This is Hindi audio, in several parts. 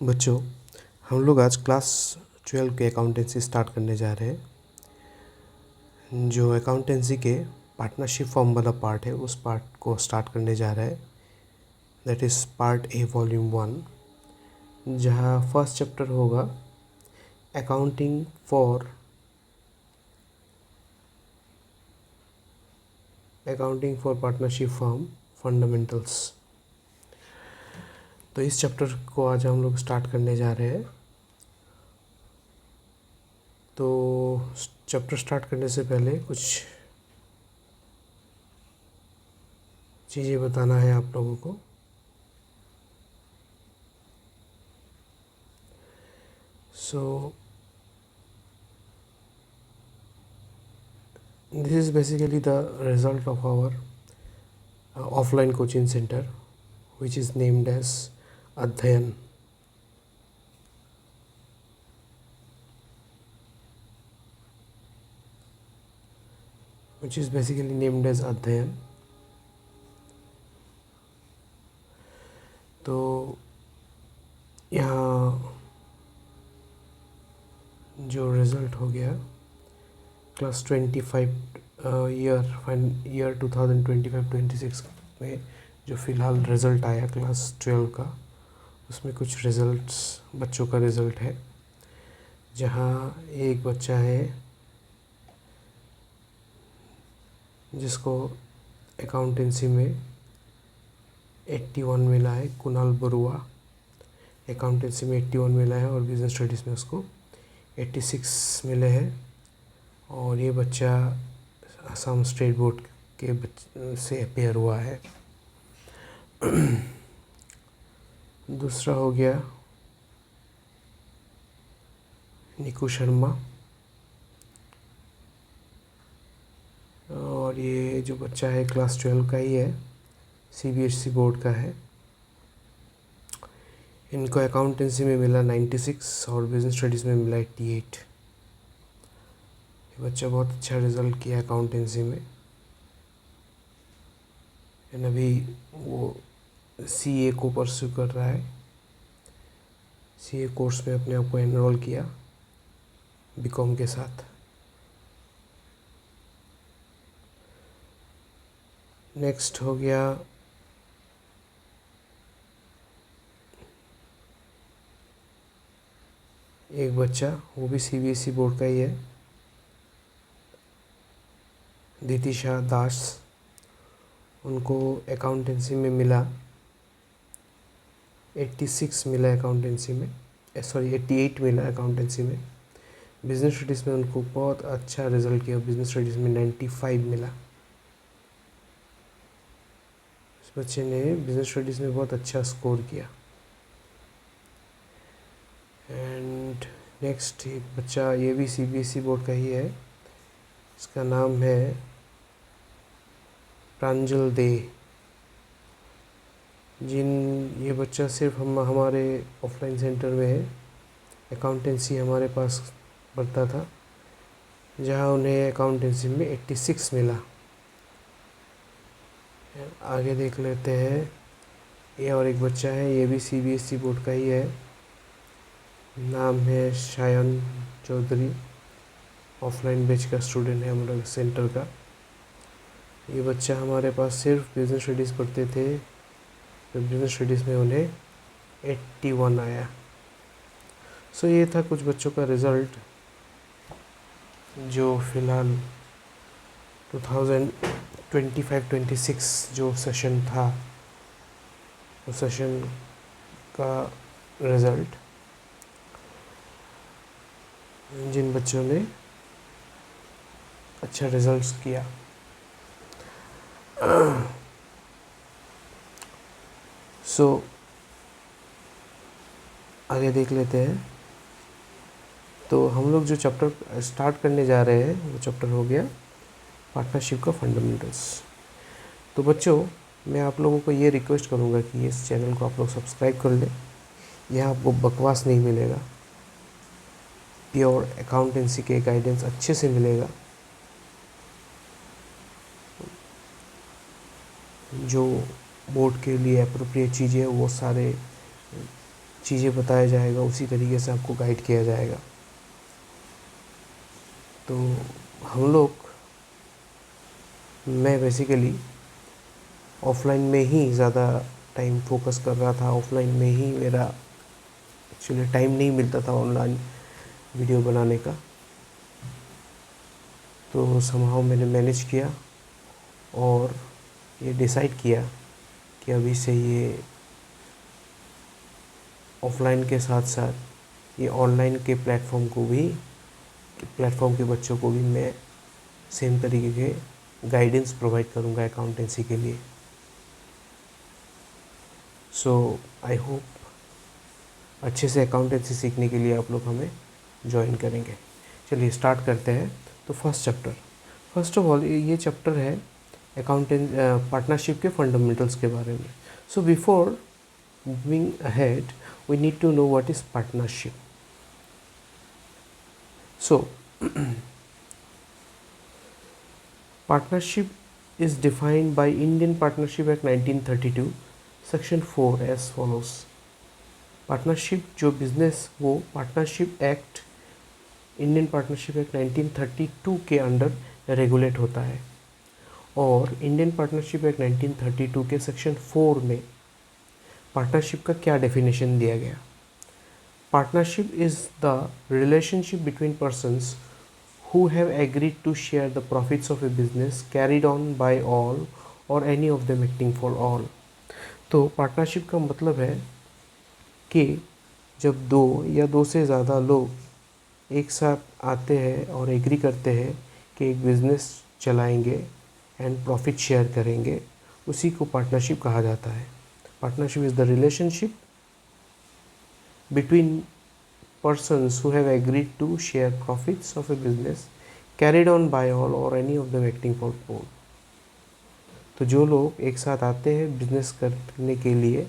बच्चों, हम लोग आज क्लास 12 के अकाउंटेंसी स्टार्ट करने जा रहे हैं। जो अकाउंटेंसी के पार्टनरशिप फॉर्म वाला पार्ट है उस पार्ट को स्टार्ट करने जा रहा है। That is part A volume 1, जहाँ फर्स्ट चैप्टर होगा accounting for partnership form fundamentals. तो इस चैप्टर को आज हम लोग स्टार्ट करने जा रहे हैं। तो चैप्टर स्टार्ट करने से पहले कुछ चीज़ें बताना है आप लोगों को। So this is basically the result of our offline coaching center, which is named as Adhyayan. तो यहाँ जो रिज़ल्ट हो गया क्लास 25 ईयर 2025-26 में जो फ़िलहाल रिज़ल्ट आया क्लास 12 का, उसमें कुछ रिज़ल्ट्स बच्चों का रिज़ल्ट है। जहाँ एक बच्चा है जिसको अकाउंटेंसी में 81 मिला है, कुणाल बरुआ। अकाउंटेंसी में 81 मिला है और बिज़नेस स्टडीज़ में उसको 86 मिले हैं। और ये बच्चा असम स्टेट बोर्ड के से अपेयर हुआ है। दूसरा हो गया निकू शर्मा, और ये जो बच्चा है क्लास 12 का ही है, CBSE बोर्ड का है। इनको अकाउंटेंसी में मिला 96 और बिज़नेस स्टडीज़ में मिला 88। ये बच्चा बहुत अच्छा रिज़ल्ट किया अकाउंटेंसी में। एंड अभी वो CA को परस्यू कर रहा है। CA कोर्स में अपने आप को एनरोल किया BCom के साथ। नेक्स्ट हो गया एक बच्चा, वो भी CBSE बोर्ड का ही है, दितिशा दास। उनको अकाउंटेंसी में मिला 86 मिला अकाउंटेंसी में, 88 मिला अकाउंटेंसी में। बिज़नेस स्टडीज़ में उनको बहुत अच्छा रिज़ल्ट किया, बिज़नेस स्टडीज़ में 95 मिला। इस बच्चे ने बिज़नेस स्टडीज़ में बहुत अच्छा स्कोर किया। एंड नेक्स्ट एक बच्चा, ये भी CBSE बोर्ड का ही है, इसका नाम है प्रांजल दे। ये बच्चा सिर्फ हमारे ऑफलाइन सेंटर में है, अकाउंटेंसी हमारे पास पढ़ता था, जहाँ उन्हें अकाउंटेंसी में 86 मिला। आगे देख लेते हैं, ये और एक बच्चा है, ये भी CBSE बोर्ड का ही है, नाम है शायन चौधरी। ऑफलाइन बैच का स्टूडेंट है हमारे सेंटर का। ये बच्चा हमारे पास सिर्फ बिज़नेस स्टडीज़ पढ़ते थे, तो बिज़नेस स्टडीज़ में उन्हें 81 आया। सो ये था कुछ बच्चों का रिज़ल्ट जो फ़िलहाल 2025-26 जो सेशन था, उस सेशन का रिज़ल्ट जिन बच्चों ने अच्छा रिज़ल्ट्स किया। सो आगे देख लेते हैं। तो हम लोग जो चैप्टर स्टार्ट करने जा रहे हैं वो चैप्टर हो गया पार्टनरशिप का फंडामेंटल्स। तो बच्चों, मैं आप लोगों को ये रिक्वेस्ट करूँगा कि इस चैनल को आप लोग सब्सक्राइब कर लें। यहाँ आपको बकवास नहीं मिलेगा, प्योर अकाउंटेंसी के गाइडेंस अच्छे से मिलेगा। जो बोर्ड के लिए अप्रोप्रिएट चीज़ें वो सारे चीज़ें बताया जाएगा, उसी तरीके से आपको गाइड किया जाएगा। तो हम लोग, मैं बेसिकली ऑफ़लाइन में ही ज़्यादा टाइम फोकस कर रहा था। ऑफ़लाइन में ही मेरा एक्चुअली टाइम नहीं मिलता था ऑनलाइन वीडियो बनाने का। तो समहाउ मैंने मैनेज किया और ये डिसाइड किया कि अभी से ये ऑफ़लाइन के साथ साथ ये ऑनलाइन के प्लेटफॉर्म के बच्चों को भी मैं सेम तरीके के गाइडेंस प्रोवाइड करूँगा अकाउंटेंसी के लिए। सो आई होप अच्छे से अकाउंटेंसी सीखने के लिए आप लोग हमें ज्वाइन करेंगे। चलिए स्टार्ट करते हैं। तो फर्स्ट ऑफ ऑल ये चैप्टर है पार्टनरशिप के फंडामेंटल्स के बारे में। So before moving ahead we need to know what is partnership. So partnership is defined by Indian Partnership Act 1932 section 4 as follows. Partnership जो बिजनेस वो partnership act Indian partnership act 1932 के अंडर रेगुलेट होता है और इंडियन पार्टनरशिप एक्ट 1932 के सेक्शन 4 में पार्टनरशिप का क्या डेफिनेशन दिया गया। Partnership is the relationship between persons who have agreed to share the profits of a business carried on by all or any of them acting for all. तो पार्टनरशिप का मतलब है कि जब दो या दो से ज़्यादा लोग एक साथ आते हैं और एग्री करते हैं कि एक बिज़नेस चलाएंगे एंड प्रॉफिट शेयर करेंगे, उसी को पार्टनरशिप कहा जाता है। Partnership is the relationship between persons who have agreed to share profits of a business carried on by all or any of them acting for all. तो जो लोग एक साथ आते हैं बिजनेस करने के लिए,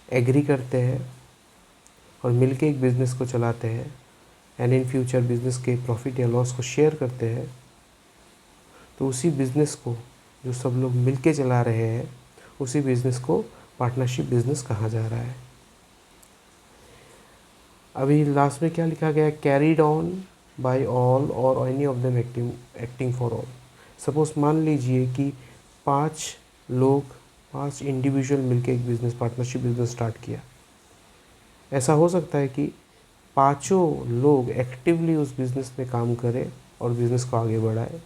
एग्री करते हैं और मिलके एक बिज़नेस को चलाते हैं एंड इन फ्यूचर बिज़नेस के प्रॉफिट या लॉस को शेयर करते हैं, तो उसी बिज़नेस को जो सब लोग मिलके चला रहे हैं उसी बिज़नेस को पार्टनरशिप बिज़नेस कहा जा रहा है। अभी लास्ट में क्या लिखा गया है, कैरीड ऑन बाय ऑल और any of them acting for all. Suppose मान लीजिए कि 5 इंडिविजुअल मिलके एक बिज़नेस पार्टनरशिप बिज़नेस स्टार्ट किया। ऐसा हो सकता है कि 5 लोग एक्टिवली उस बिज़नेस में काम करें और बिज़नेस को आगे बढ़ाए,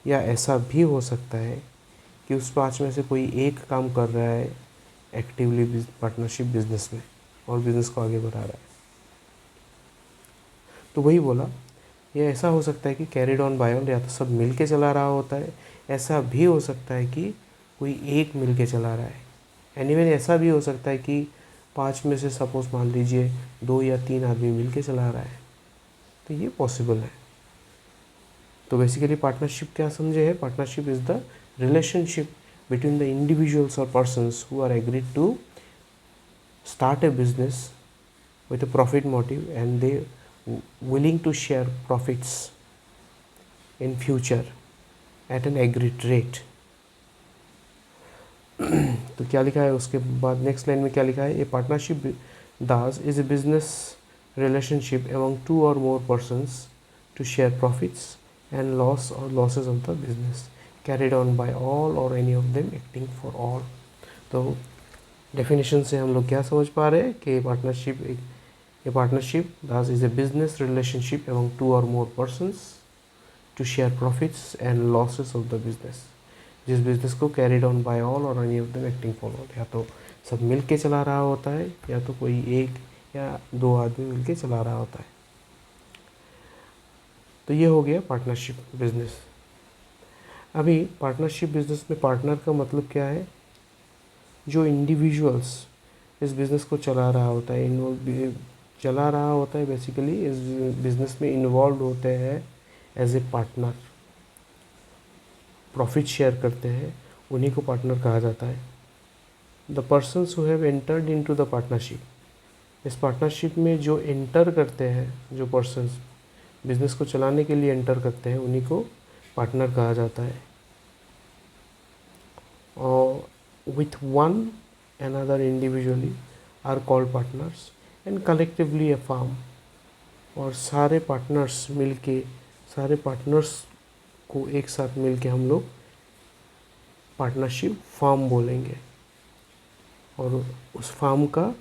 या ऐसा भी हो सकता है कि उस 5 में से कोई एक काम कर रहा है एक्टिवली पार्टनरशिप बिज़नेस में और बिज़नेस को आगे बढ़ा रहा है। तो वही बोला, ये ऐसा हो सकता है कि कैरिड ऑन बाय ऑल, या तो सब मिल के चला रहा होता है, ऐसा भी हो सकता है कि कोई एक मिल के चला रहा है। एनीवे ऐसा भी हो सकता है कि 5 में से सपोज मान लीजिए 2 या 3 आदमी मिल के चला रहा है, तो ये पॉसिबल है। तो बेसिकली पार्टनरशिप क्या समझे है, partnership is the relationship between the individuals और persons who are agreed to start a business with a profit motive and they willing to share profits in future at an agreed rate. तो क्या लिखा है उसके बाद नेक्स्ट लाइन में क्या लिखा है, ए partnership Das is a business relationship among 2 or more persons to share profits and loss or losses of the business carried on by all or any of them acting for all. तो डेफिनेशन से हम लोग क्या समझ पा रहे हैं कि partnership Das is a business relationship among 2 or more persons to share profits and losses of the business, जिस बिज़नेस को कैरिड ऑन बाय ऑल और any of them acting for all, या तो सब मिल के चला रहा होता है या तो कोई एक या 2 आदमी मिल के चला रहा होता है। तो ये हो गया पार्टनरशिप बिजनेस। अभी पार्टनरशिप बिजनेस में पार्टनर का मतलब क्या है, जो इंडिविजुअल्स इस बिज़नेस को चला रहा होता है बेसिकली इस बिज़नेस में इन्वॉल्व होते हैं as a partner, profit share करते हैं, उन्हीं को पार्टनर कहा जाता है। The persons who have entered into the partnership, इस पार्टनरशिप में जो एंटर करते हैं, जो पर्सन्स बिज़नेस को चलाने के लिए एंटर करते हैं, उन्हीं को पार्टनर कहा जाता है। और with one another individually are called partners and collectively a firm। और सारे पार्टनर्स को एक साथ मिलके हम लोग पार्टनरशिप फर्म बोलेंगे। और उस फर्म का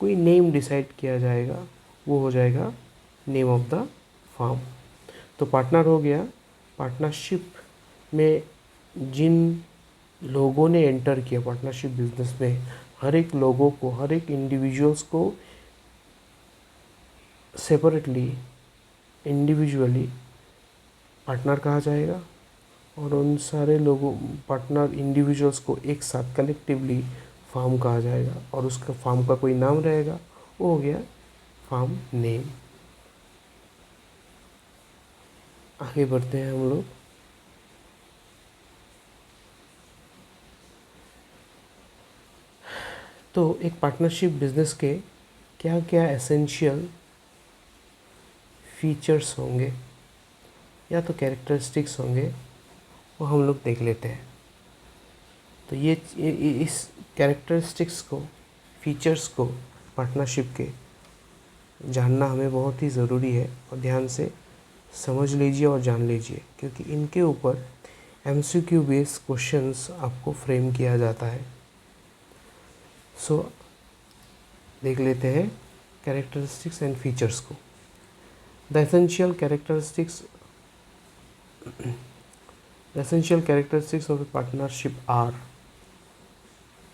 कोई नेम डिसाइड किया जाएगा, वो हो जाएगा नेम ऑफ द फर्म। तो पार्टनर हो गया। पार्टनरशिप में जिन लोगों ने एंटर किया पार्टनरशिप बिजनेस में, हर एक लोगों को, हर एक इंडिविजुअल्स को सेपरेटली, इंडिविजुअली पार्टनर कहा जाएगा। और उन सारे लोगों, पार्टनर इंडिविजुअल्स को एक साथ कलेक्टिवली फार्म कहा जाएगा। और उसका फार्म का कोई नाम रहेगा, वो हो गया फार्म नेम। आगे बढ़ते हैं हम लोग। तो एक पार्टनरशिप बिजनेस के क्या क्या एसेंशियल फीचर्स होंगे या तो कैरेक्टरिस्टिक्स होंगे, वो हम लोग देख लेते हैं। तो ये इस कैरेक्टरिस्टिक्स को, फीचर्स को पार्टनरशिप के जानना हमें बहुत ही ज़रूरी है। और ध्यान से समझ लीजिए और जान लीजिए, क्योंकि इनके ऊपर MCQ बेस्ड क्वेश्चंस आपको फ्रेम किया जाता है। सो देख लेते हैं कैरेक्टरिस्टिक्स एंड फीचर्स को। The essential characteristics of a partnership are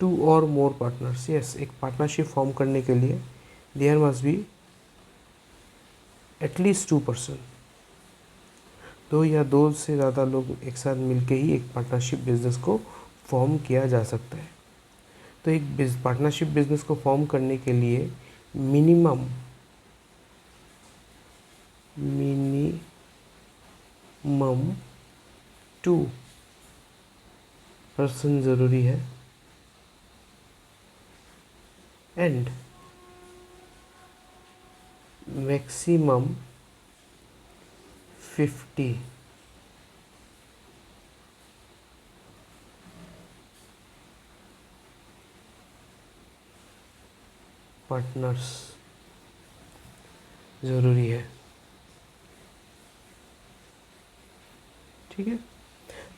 2 और मोर पार्टनर्स। यस, एक पार्टनरशिप फॉर्म करने के लिए there must be at least 2 person, 2 या 2 से ज़्यादा लोग एक साथ मिलके ही एक पार्टनरशिप बिजनेस को फॉर्म किया जा सकता है। तो एक पार्टनरशिप बिजनेस को फॉर्म करने के लिए मिनिमम 2 पर्सन ज़रूरी है एंड मैक्सिमम 50 पार्टनर्स ज़रूरी है। ठीक है,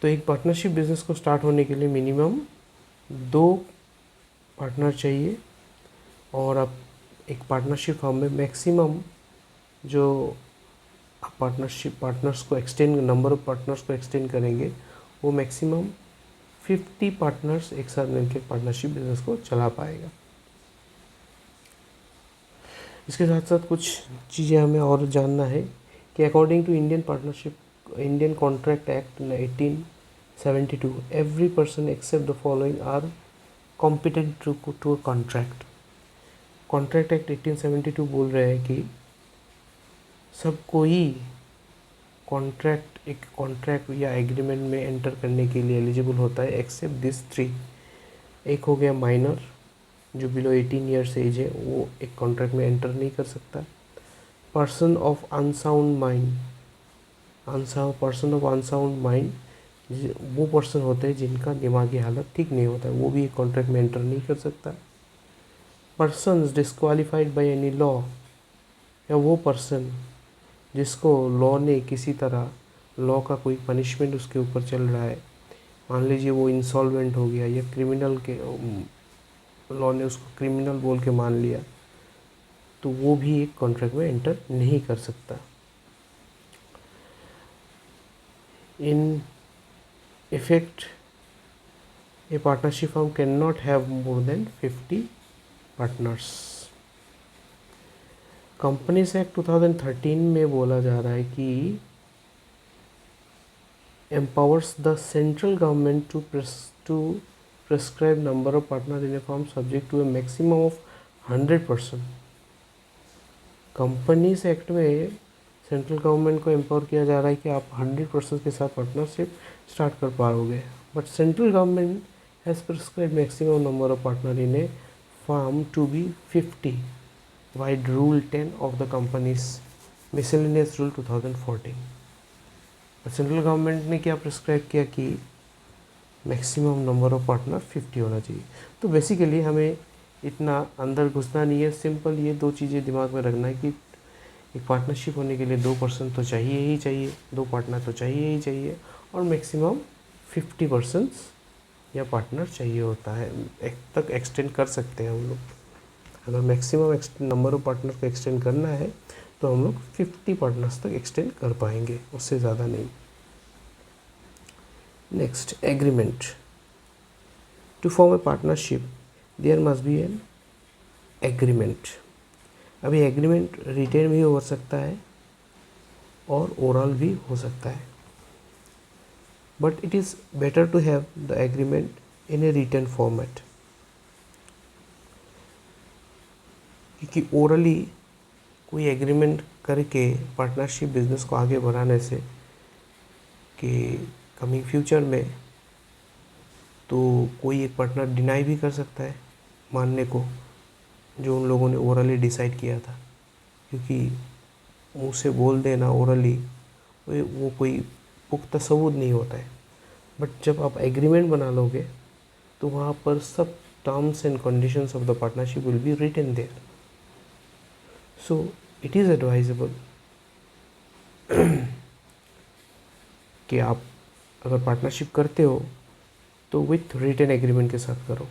तो एक पार्टनरशिप बिजनेस को स्टार्ट होने के लिए मिनिमम 2 पार्टनर चाहिए। और अब एक पार्टनरशिप फॉर्म में मैक्सिमम जो पार्टनर्स को एक्सटेंड, नंबर ऑफ पार्टनर्स को एक्सटेंड करेंगे, वो मैक्सिमम 50 पार्टनर्स एक साथ मिलकर पार्टनरशिप बिजनेस को चला पाएगा। इसके साथ साथ कुछ चीज़ें हमें और जानना है कि according to Indian contract act 1872, every person except the following are competent to contract. Contract act 1872 बोल रहे हैं कि सब कोई एक कॉन्ट्रैक्ट या एग्रीमेंट में एंटर करने के लिए एलिजिबल होता है, एक्सेप्ट दिस 3। एक हो गया माइनर, जो बिलो 18 ईयर्स एज है, वो एक कॉन्ट्रैक्ट में एंटर नहीं कर सकता। पर्सन ऑफ अनसाउंड माइंड, वो पर्सन होते हैं जिनका दिमागी हालत ठीक नहीं होता है, वो भी एक कॉन्ट्रैक्ट में एंटर नहीं कर सकता। Persons disqualified by any law, या वो पर्सन जिसको लॉ ने किसी तरह, लॉ का कोई पनिशमेंट उसके ऊपर चल रहा है, मान लीजिए वो इंसॉल्वेंट हो गया या क्रिमिनल के लॉ ने उसको क्रिमिनल बोल के मान लिया, तो वो भी एक कॉन्ट्रैक्ट में एंटर नहीं कर सकता। In effect a partnership firm can not have more than 50 partners. Companies act 2013 में बोला जा रहा है कि empowers the central government to prescribe number of partner in a firm subject to a maximum of 100%। Companies act में सेंट्रल गवर्नमेंट को एम्पावर किया जा रहा है कि आप 100% के साथ पार्टनरशिप स्टार्ट कर पाओगे, but central government has prescribe maximum number of partner in a firm to be 50 vide rule 10 of the companies miscellaneous rule 2014। Central government ने क्या प्रिस्क्राइब किया कि मैक्सिमम नंबर ऑफ पार्टनर 50 होना चाहिए। तो बेसिकली हमें इतना अंदर घुसना नहीं है, सिंपल ये दो चीज़ें दिमाग में रखना है कि एक पार्टनरशिप होने के लिए 2% तो चाहिए ही चाहिए, 2 पार्टनर तो चाहिए ही चाहिए, और मैक्सिमम 50% या पार्टनर चाहिए होता है। एक तक एक्सटेंड कर सकते हैं हम लोग। अगर मैक्सिमम नंबर ऑफ पार्टनर को एक्सटेंड करना है तो हम लोग 50 पार्टनर्स तक एक्सटेंड कर पाएंगे, उससे ज़्यादा नहीं। Next, agreement. To form a partnership there must be an agreement. अभी एग्रीमेंट रिटेन भी हो सकता है और ओरल भी हो सकता है, but it is better to have the agreement in a written format, क्योंकि ओरली कोई एग्रीमेंट करके पार्टनरशिप बिजनेस को आगे बढ़ाने से कि कमिंग फ्यूचर में तो कोई एक पार्टनर डिनाई भी कर सकता है मानने को जो उन लोगों ने ओरली डिसाइड किया था, क्योंकि मुँह से बोल देना ओरली वो कोई पुख्ता सबूत नहीं होता है। बट जब आप एग्रीमेंट बना लोगे तो वहाँ पर सब terms and conditions of the partnership will be written there. So it is advisable कि आप अगर पार्टनरशिप करते हो तो विथ रिटन एग्रीमेंट के साथ करो।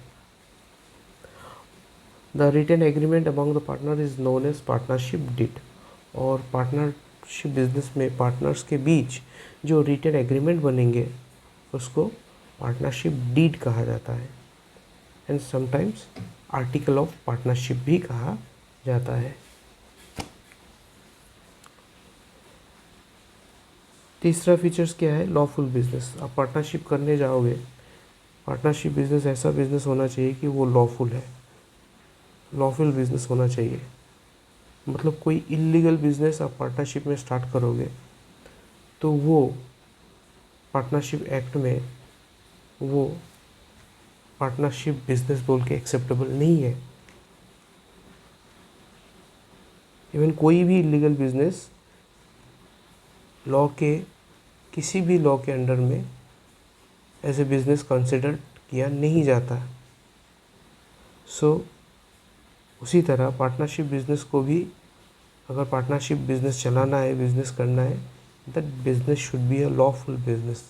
The written agreement among the partner is known as partnership deed. और पार्टनरशिप बिजनेस में पार्टनर्स के बीच जो रिटन एग्रीमेंट बनेंगे उसको पार्टनरशिप डीड कहा जाता है, and sometimes article of partnership भी कहा जाता है। तीसरा फीचर्स क्या है? Lawful business. आप पार्टनरशिप करने जाओगे, पार्टनरशिप बिजनेस ऐसा बिजनेस होना चाहिए कि वो लॉफुल है, लॉफुल बिजनेस होना चाहिए। मतलब कोई इलीगल बिजनेस आप पार्टनरशिप में स्टार्ट करोगे तो वो पार्टनरशिप एक्ट में वो पार्टनरशिप बिजनेस बोल के एक्सेप्टेबल नहीं है। इवन कोई भी इलीगल बिजनेस लॉ के किसी भी लॉ के अंडर में एज ए बिजनेस कंसिडर किया नहीं जाता। सो उसी तरह पार्टनरशिप बिजनेस को भी, अगर पार्टनरशिप बिजनेस चलाना है, बिजनेस करना है, that business should be a lawful business,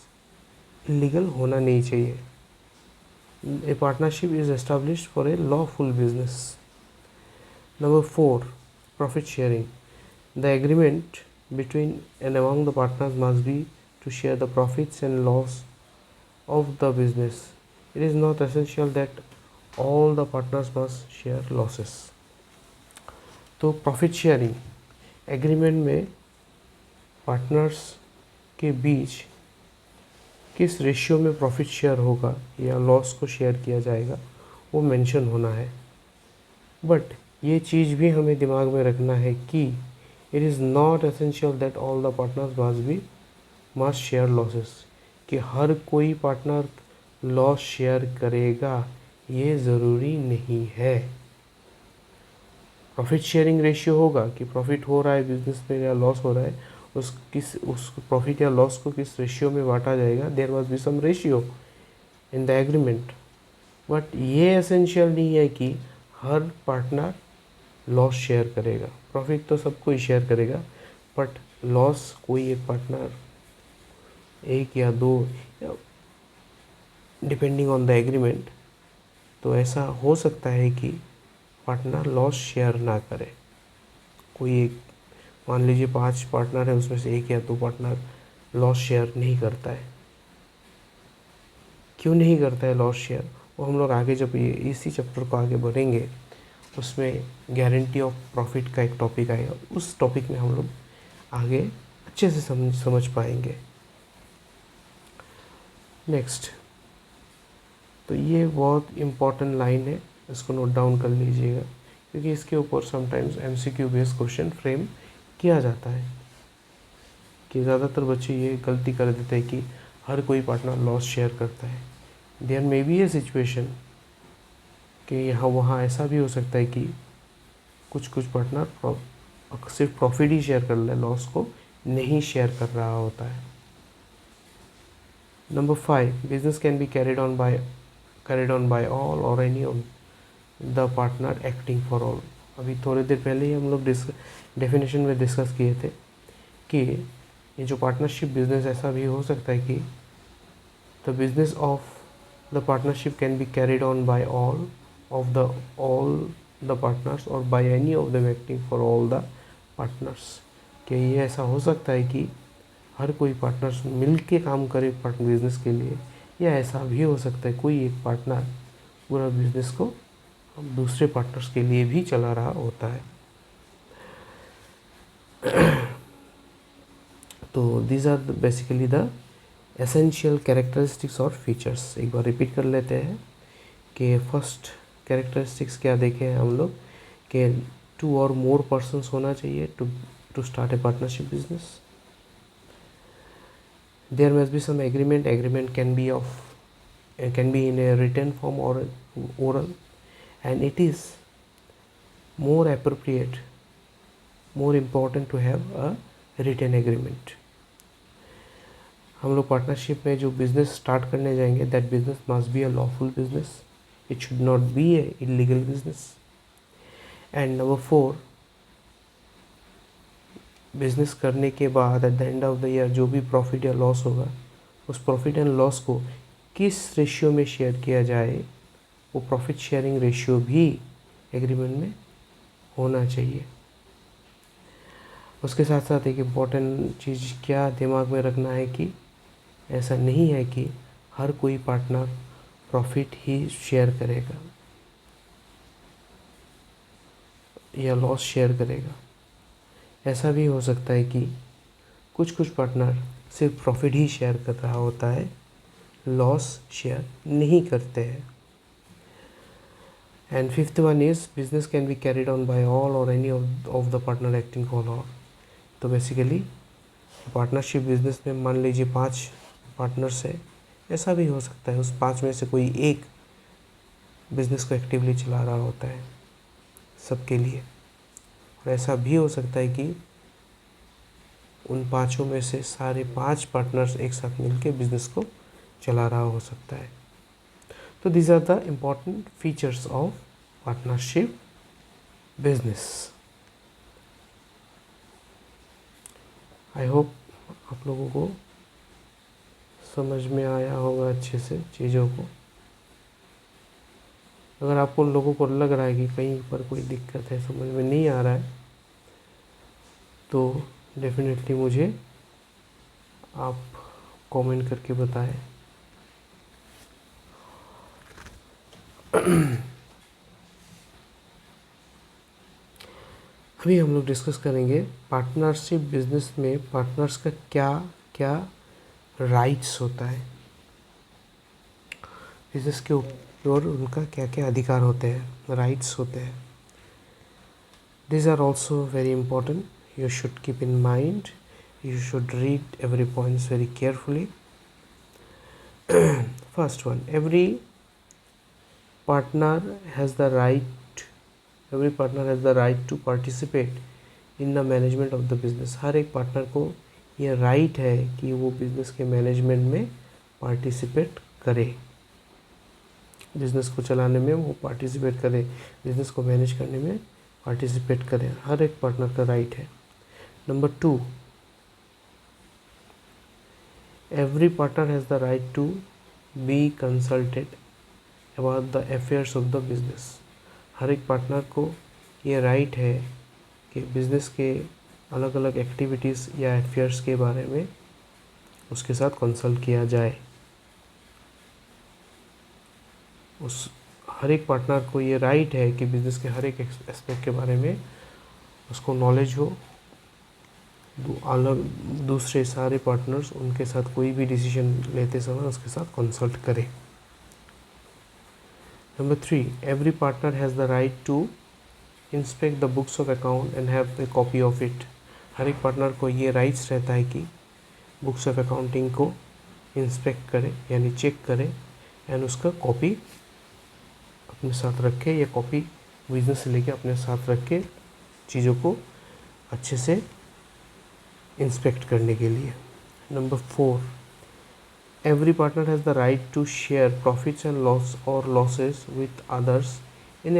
illegal होना नहीं चाहिए। ए partnership is established for a lawful business. Number 4, profit sharing. The agreement between and among the partners must be to share the profits and loss of the business. It is not essential that all the partners must share losses. तो प्रॉफिट शेयरिंग एग्रीमेंट में पार्टनर्स के बीच किस रेशियो में प्रॉफिट शेयर होगा या लॉस को शेयर किया जाएगा वो मेंशन होना है। बट ये चीज़ भी हमें दिमाग में रखना है कि it is not essential that all the partners must share losses, कि हर कोई पार्टनर लॉस शेयर करेगा ये ज़रूरी नहीं है। प्रॉफिट शेयरिंग रेशियो होगा कि प्रॉफिट हो रहा है बिजनेस में या लॉस हो रहा है, उस प्रॉफिट या लॉस को किस रेशियो में बांटा जाएगा, there must be some ratio in the agreement. But ये एसेंशियल नहीं है कि हर पार्टनर लॉस शेयर करेगा। प्रॉफिट तो सबको ही शेयर करेगा, बट लॉस कोई एक पार्टनर, एक या दो, डिपेंडिंग ऑन द एग्रीमेंट, तो ऐसा हो सकता है कि पार्टनर लॉस शेयर ना करे। कोई एक, मान लीजिए 5 पार्टनर है, उसमें से 1 या 2 पार्टनर लॉस शेयर नहीं करता है। क्यों नहीं करता है लॉस शेयर, वो हम लोग आगे जब ये इसी चैप्टर को आगे बढ़ेंगे उसमें गारंटी ऑफ प्रॉफिट का एक टॉपिक आएगा, उस टॉपिक में हम लोग आगे अच्छे से समझ पाएंगे। नेक्स्ट, तो ये बहुत इम्पॉर्टेंट लाइन है, इसको नोट डाउन कर लीजिएगा, क्योंकि इसके ऊपर sometimes MCQ based question frame किया जाता है कि ज़्यादातर बच्चे ये गलती कर देते हैं कि हर कोई पार्टनर लॉस शेयर करता है। There may be a situation कि यहाँ वहाँ ऐसा भी हो सकता है कि कुछ पार्टनर सिर्फ प्रॉफिट ही शेयर कर ले, लॉस को नहीं शेयर कर रहा होता है। Number 5, business can be carried on by all or any of the partner acting for all. अभी थोड़ी देर पहले ही हम लोग डेफिनेशन में डिस्कस किए थे कि ये जो पार्टनरशिप बिजनेस ऐसा भी हो सकता है कि the business of the partnership can be carried on by all the partners और by any of them acting for all the partners. कि ये ऐसा हो सकता है कि हर कोई पार्टनर्स मिल के काम करे पार्टनर बिजनेस के लिए, या ऐसा भी हो सकता है कोई एक पार्टनर पूरा बिजनेस को दूसरे पार्टनर्स के लिए भी चला रहा होता है। तो these are basically the essential characteristics और फीचर्स। एक बार रिपीट कर लेते हैं कि फर्स्ट कैरेक्टरिस्टिक्स क्या देखे हैं हम लोग कि 2 और मोर पर्सन्स होना चाहिए to start a partnership business. There must be some agreement can be in a written form और oral, and it is more appropriate, more important to have a written agreement. हम लोग पार्टनरशिप में जो बिजनेस स्टार्ट करने जाएंगे, that business must be a lawful business, it should not be A illegal business. And number 4, business करने के बाद at the end of the year जो भी प्रॉफिट या लॉस होगा, उस प्रॉफिट एंड लॉस को किस रेशियो में शेयर किया जाए, वो प्रॉफिट शेयरिंग रेशियो भी एग्रीमेंट में होना चाहिए। उसके साथ साथ एक इम्पॉर्टेंट चीज़ क्या दिमाग में रखना है कि ऐसा नहीं है कि हर कोई पार्टनर प्रॉफिट ही शेयर करेगा या लॉस शेयर करेगा। ऐसा भी हो सकता है कि कुछ पार्टनर सिर्फ प्रॉफिट ही शेयर कर रहा होता है, लॉस शेयर नहीं करते हैं। And 5th one is business can be carried on by all or any of the partner acting for all. तो बेसिकली पार्टनरशिप बिजनेस में मान लीजिए 5 पार्टनर्स है, ऐसा भी हो सकता है उस 5 में से कोई एक बिजनेस को एक्टिवली चला रहा होता है सबके लिए, और ऐसा भी हो सकता है कि उन 5 में से सारे 5 पार्टनर्स एक साथ मिलकर बिजनेस को चला रहा हो सकता है। So these are the important features of partnership business. I hope आप लोगों को समझ में आया होगा अच्छे से चीज़ों को। अगर आपको लोगों को लग रहा है कि कहीं पर कोई दिक्कत है, समझ में नहीं आ रहा है, तो डेफिनेटली मुझे आप कमेंट करके बताएं। अभी हम लोग डिस्कस करेंगे पार्टनरशिप बिजनेस में पार्टनर्स का क्या क्या राइट्स होता है, बिजनेस के ऊपर उनका क्या क्या अधिकार होते हैं, राइट्स होते हैं। These are also very important. You should keep in mind. You should read every points very carefully. First one, every partner has the right to participate in the management of the business. हर एक पार्टनर को ये राइट है कि वो बिजनेस के मैनेजमेंट में पार्टिसिपेट करे, बिजनेस को चलाने में वो पार्टिसिपेट करे, बिजनेस को मैनेज करने में पार्टिसिपेट करे, हर एक पार्टनर का राइट है। Number 2, every partner has the right to be consulted about the affairs of the business. हर एक पार्टनर को ये राइट है कि बिजनेस के अलग अलग एक्टिविटीज़ या अफेयर्स के बारे में उसके साथ कंसल्ट किया जाए। उस हर एक पार्टनर को ये राइट है कि बिजनेस के हर एक एस्पेक्ट के बारे में उसको नॉलेज हो, अलग दूसरे सारे पार्टनर्स उनके साथ कोई भी डिसीजन लेते समय उसके साथ कंसल्ट करें। Number 3, every partner has the right to inspect the books of account and have a copy of it. हर एक पार्टनर को ये राइट्स रहता है कि बुक्स ऑफ अकाउंटिंग को इंस्पेक्ट करे यानी चेक करे एंड उसका कॉपी अपने साथ रखे या कॉपी बिजनेस से लेके अपने साथ रख के चीज़ों को अच्छे से इंस्पेक्ट करने के लिए। Number 4, Every partner has the right to share profits and loss or losses with others in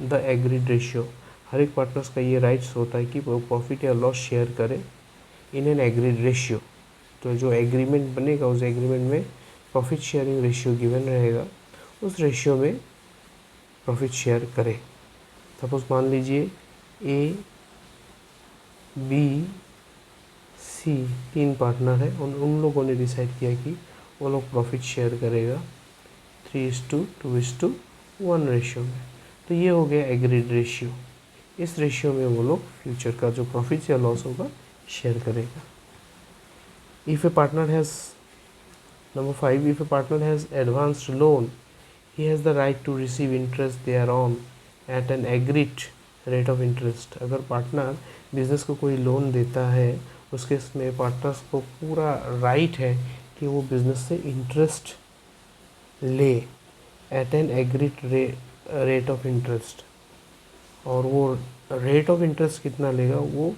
the agreed ratio. हर एक पार्टनर्स का ये राइट्स होता है कि वो प्रॉफिट या लॉस शेयर करे इन एन एग्रीड रेशियो। तो जो एग्रीमेंट बनेगा उस एग्रीमेंट में प्रॉफिट शेयरिंग रेशियो गिवन रहेगा, उस रेशियो में प्रॉफिट शेयर करें। सपोज मान लीजिए ए बी सी 3 पार्टनर है, उन लोगों ने डिसाइड किया कि वो लोग प्रॉफिट शेयर करेगा 3:2:1 रेशियो में। तो ये हो गया एग्रीड रेशियो। इस रेशियो में वो लोग फ्यूचर का जो प्रॉफिट या लॉस होगा शेयर करेगा। If a partner has number 5, if a partner has advanced loan he has the right to receive interest thereon at an agreed rate of interest। अगर पार्टनर बिजनेस को कोई लोन देता है उसके इसमें पार्टनर्स को पूरा राइट है कि वो बिजनेस से इंटरेस्ट ले at an agreed rate of interest. और वो रेट ऑफ इंटरेस्ट कितना लेगा वो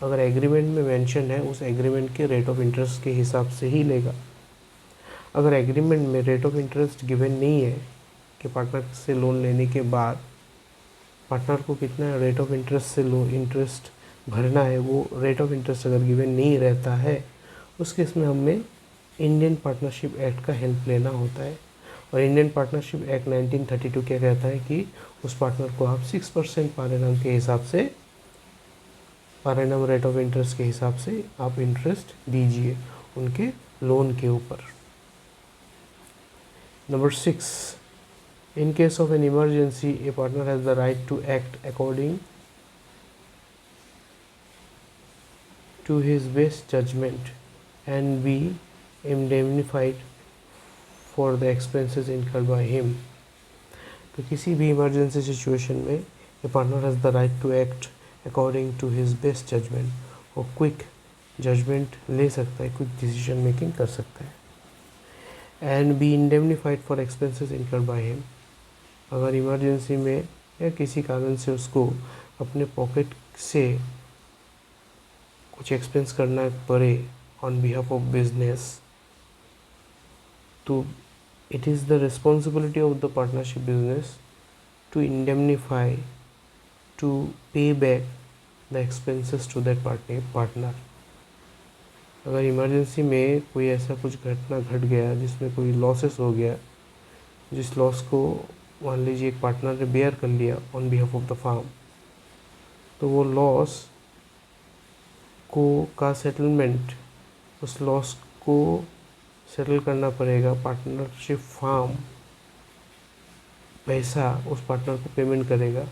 अगर एग्रीमेंट में मेंशन है उस एग्रीमेंट के रेट ऑफ इंटरेस्ट के हिसाब से ही लेगा। अगर एग्रीमेंट में रेट ऑफ इंटरेस्ट गिवन नहीं है कि पार्टनर से लोन लेने के बाद पार्टनर को कितना रेट ऑफ इंटरेस्ट से इंटरेस्ट भरना है, वो रेट ऑफ इंटरेस्ट अगर गिवन नहीं रहता है उस केस में हमें इंडियन पार्टनरशिप एक्ट का हेल्प लेना होता है। और इंडियन पार्टनरशिप एक्ट 1932 क्या कहता है कि उस पार्टनर को आप 6% पर एनम के हिसाब से, per annum rate of interest के हिसाब से आप इंटरेस्ट दीजिए उनके लोन के ऊपर। Number 6, in case of an emergency a partner has the right to act according to his best judgment and be indemnified for the expenses incurred by him। तो किसी भी इमरजेंसी सिचुएशन में a partner has the right to act according to his best judgment और क्विक जजमेंट ले सकता है, क्विक डिसीजन मेकिंग कर सकता है। And be indemnified for expenses incurred by him. अगर इमरजेंसी में या किसी कारण से उसको अपने पॉकेट से कुछ एक्सपेंस करना पड़े ऑन बिहाफ ऑफ बिजनेस, तो it is the responsibility of the partnership business to indemnify, to pay back the expenses to that partner. अगर इमरजेंसी में कोई ऐसा कुछ घटना घट गया जिसमें कोई लॉसेस हो गया, जिस लॉस को मान लीजिए एक पार्टनर ने बेयर कर लिया on behalf of the firm, तो वो लॉस को का सेटलमेंट, उस लॉस को सेटल करना पड़ेगा। पार्टनरशिप फार्म पैसा उस पार्टनर को पेमेंट करेगा,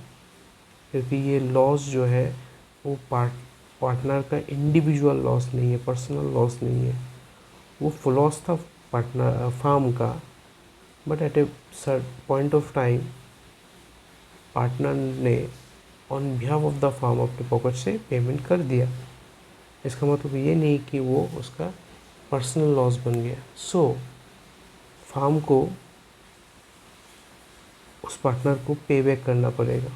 क्योंकि ये लॉस जो है वो पार्टनर का इंडिविजुअल लॉस नहीं है, पर्सनल लॉस नहीं है, वो लॉस था पार्टनर फार्म का। But at a point of time partner ने on behalf of the firm अपने पॉकेट से पेमेंट कर दिया। इसका मतलब ये नहीं कि वो उसका पर्सनल लॉस बन गया। सो फार्म को उस पार्टनर को पे बैक करना पड़ेगा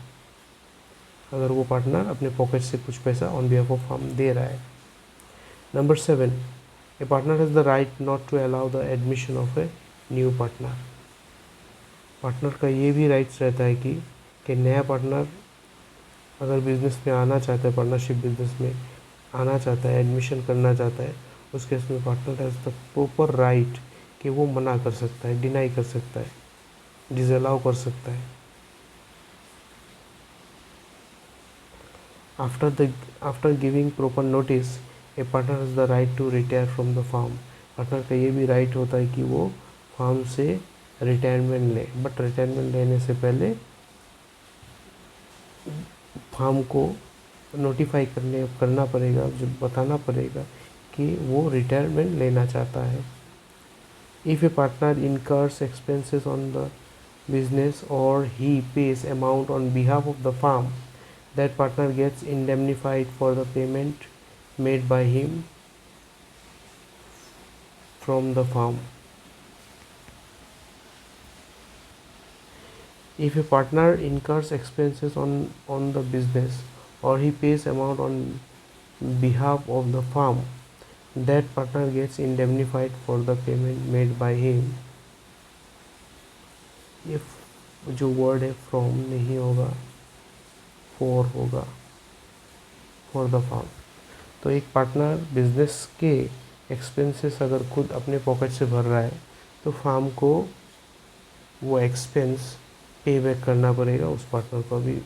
अगर वो पार्टनर अपने पॉकेट से कुछ पैसा ऑन बिहाफ ऑफ फार्म दे रहा है। Number 7, a partner has the right not to allow the admission of a new partner. Partner का ये भी राइट्स रहता है कि नया पार्टनर अगर बिज़नेस में आना चाहता है, पार्टनरशिप बिजनेस में आना चाहता है, एडमिशन करना चाहता है, उस केस में partner has the proper right कि वो मना कर सकता है, डिनाई कर सकता है, डिसअलाउ कर सकता है। After giving proper notice a partner has the right to retire from the firm. Partner का ये भी राइट होता है कि वो फार्म से रिटायरमेंट ले, बट रिटायरमेंट लेने से पहले फार्म को नोटिफाई करना पड़ेगा, जो बताना पड़ेगा कि वो रिटायरमेंट लेना चाहता है। If a partner incurs expenses on the business और he pays amount on behalf of the firm, that partner gets indemnified for the payment made by him from the firm. If a partner incurs expenses on the business or he pays amount on behalf of the firm, that partner gets indemnified for the payment made by him if जो वर्ड है फ्रॉम नहीं होगा, फॉर होगा, फॉर द फार्म। तो एक पार्टनर बिजनेस के एक्सपेंसेस अगर खुद अपने पॉकेट से भर रहा है तो फार्म को वो एक्सपेंस पे बैक करना पड़ेगा उस पार्टनर को। अभी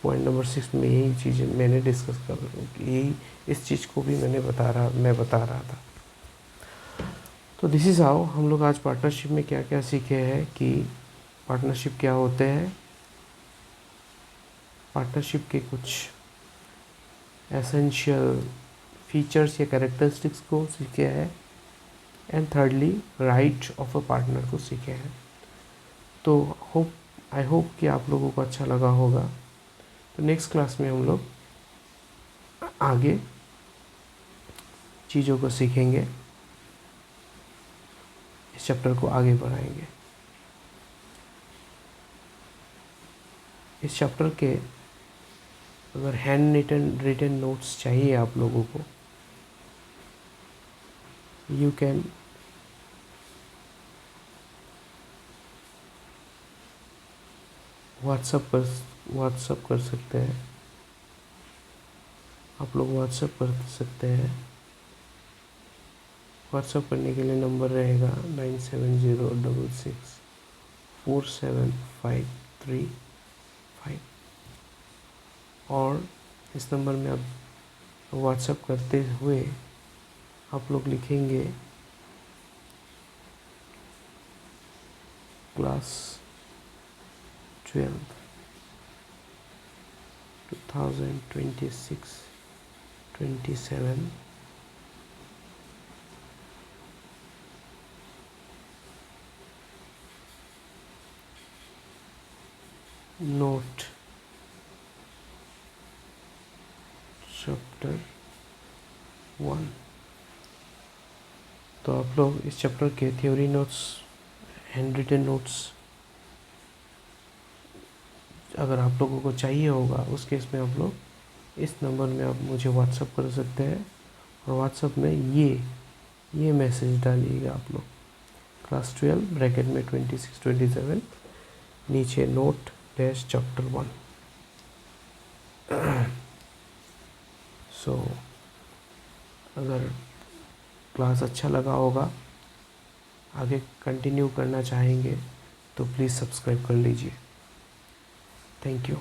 पॉइंट नंबर 6 में यही चीज़ें मैंने डिस्कस कर रहा हूँ, यही इस चीज़ को भी मैं बता रहा था। तो दिस इज़ हाउ हम लोग आज पार्टनरशिप में क्या क्या सीखे हैं कि पार्टनरशिप क्या होते हैं, पार्टनरशिप के कुछ एसेंशियल फीचर्स या कैरेक्टरिस्टिक्स को सीखे हैं, and thirdly right of a partner को सीखे हैं। तो आई होप कि आप लोगों को अच्छा लगा होगा। तो नेक्स्ट क्लास में हम लोग आगे चीज़ों को सीखेंगे, इस चैप्टर को आगे बढ़ाएंगे। इस चैप्टर के अगर हैंड रिटन नोट्स चाहिए आप लोगों को, यू कैन व्हाट्सअप कर सकते हैं, आप लोग व्हाट्सअप कर सकते हैं। व्हाट्सअप करने के लिए नंबर रहेगा 97064753 और इस नंबर में आप व्हाट्सअप करते हुए आप लोग लिखेंगे क्लास 12 2026-27 नोट चैप्टर 1। तो आप लोग इस चैप्टर के theory notes, hand written notes अगर आप लोगों को चाहिए होगा, उस केस में आप लोग इस नंबर में आप मुझे व्हाट्सअप कर सकते हैं और व्हाट्सअप में ये मैसेज डालिएगा आप लोग क्लास 12 ब्रैकेट में 26-27 नीचे नोट डैश चैप्टर 1। सो अगर क्लास अच्छा लगा होगा, आगे कंटिन्यू करना चाहेंगे तो प्लीज़ सब्सक्राइब कर लीजिए। Thank you.